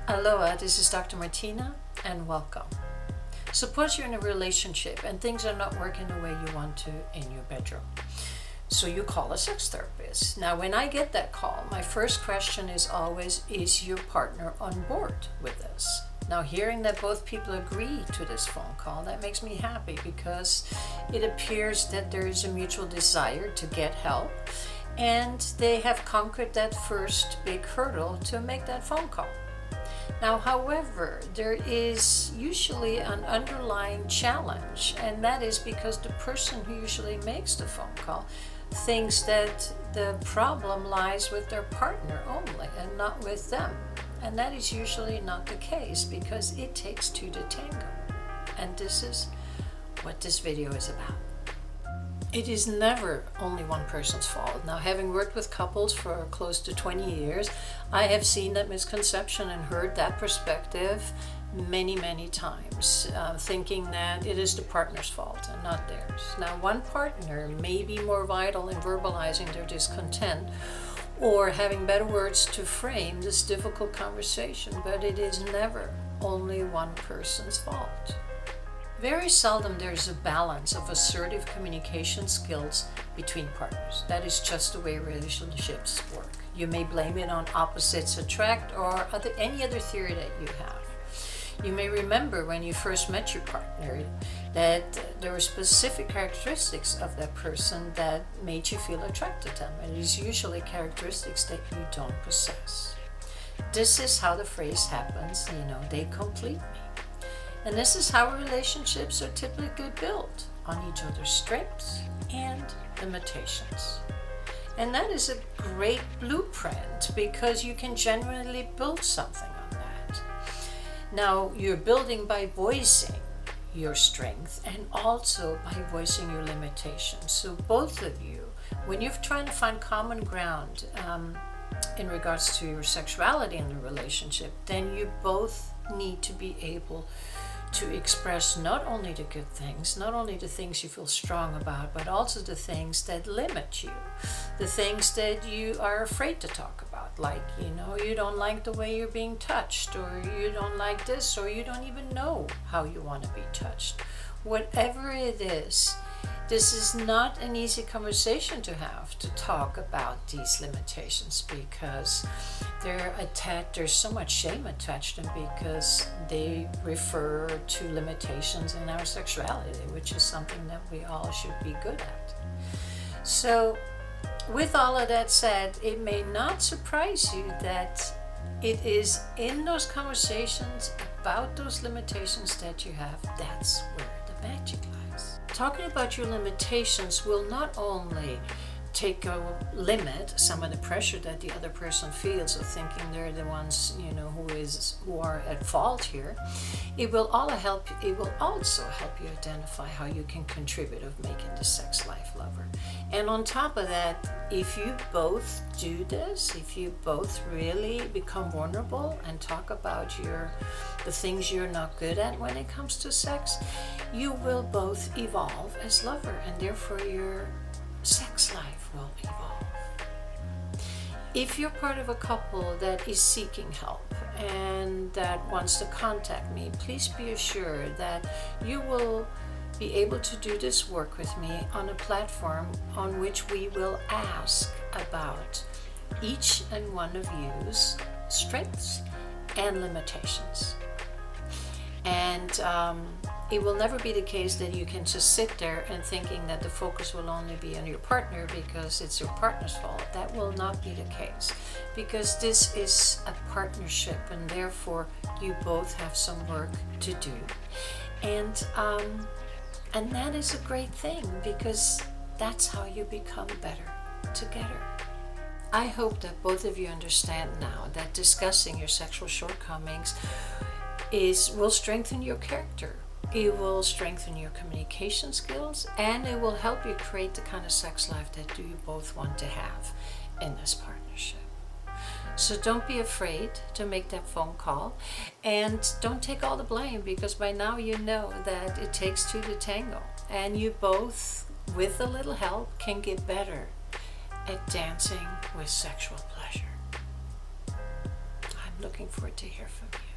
Aloha, this is Dr. Martina and welcome. Suppose you're in a relationship and things are not working the way you want to in your bedroom. So you call a sex therapist. Now when I get that call, my first question is always, is your partner on board with this? Now hearing that both people agree to this phone call, that makes me happy because it appears that there is a mutual desire to get help and they have conquered that first big hurdle to make that phone call. Now, however, there is usually an underlying challenge, and that is because the person who usually makes the phone call thinks that the problem lies with their partner only and not with them. And that is usually not the case because it takes two to tango. And this is what this video is about. It is never only one person's fault. Now, having worked with couples for close to 20 years, I have seen that misconception and heard that perspective many, many times, thinking that it is the partner's fault and not theirs. Now, one partner may be more vital in verbalizing their discontent or having better words to frame this difficult conversation, but it is never only one person's fault. Very seldom there is a balance of assertive communication skills between partners. That is just the way relationships work. You may blame it on opposites attract or any other theory that you have. You may remember when you first met your partner that there were specific characteristics of that person that made you feel attracted to them. And it is usually characteristics that you don't possess. This is how the phrase happens, they complete me. And this is how relationships are typically built, on each other's strengths and limitations. And that is a great blueprint because you can genuinely build something on that. Now, you're building by voicing your strength and also by voicing your limitations. So both of you, when you're trying to find common ground in regards to your sexuality in the relationship, then you both need to be able to express not only the good things, not only the things you feel strong about, but also the things that limit you, the things that you are afraid to talk about, like, you don't like the way you're being touched, or you don't like this, or you don't even know how you want to be touched. Whatever it is, this is not an easy conversation to have, to talk about these limitations, because there's so much shame attached to them because they refer to limitations in our sexuality, which is something that we all should be good at. So with all of that said, it may not surprise you that it is in those conversations about those limitations that you have, that's where the magic lies. Talking about your limitations will not only limit some of the pressure that the other person feels of thinking they're the ones who are at fault here. It will also help you identify how you can contribute of making the sex life lover. And on top of that, if you both do this, if you both really become vulnerable and talk about the things you're not good at when it comes to sex, you will both evolve as lover, and therefore your sex life will evolve. If you're part of a couple that is seeking help and that wants to contact me, please be assured that you will be able to do this work with me on a platform on which we will ask about each and one of you's strengths and limitations. And it will never be the case that you can just sit there and thinking that the focus will only be on your partner because it's your partner's fault. That will not be the case, because this is a partnership and therefore you both have some work to do. And that is a great thing because that's how you become better together. I hope that both of you understand now that discussing your sexual shortcomings will strengthen your character. It will strengthen your communication skills, and it will help you create the kind of sex life that you both want to have in this partnership. So don't be afraid to make that phone call, and don't take all the blame, because by now you know that it takes two to tango, and you both, with a little help, can get better at dancing with sexual pleasure. I'm looking forward to hear from you.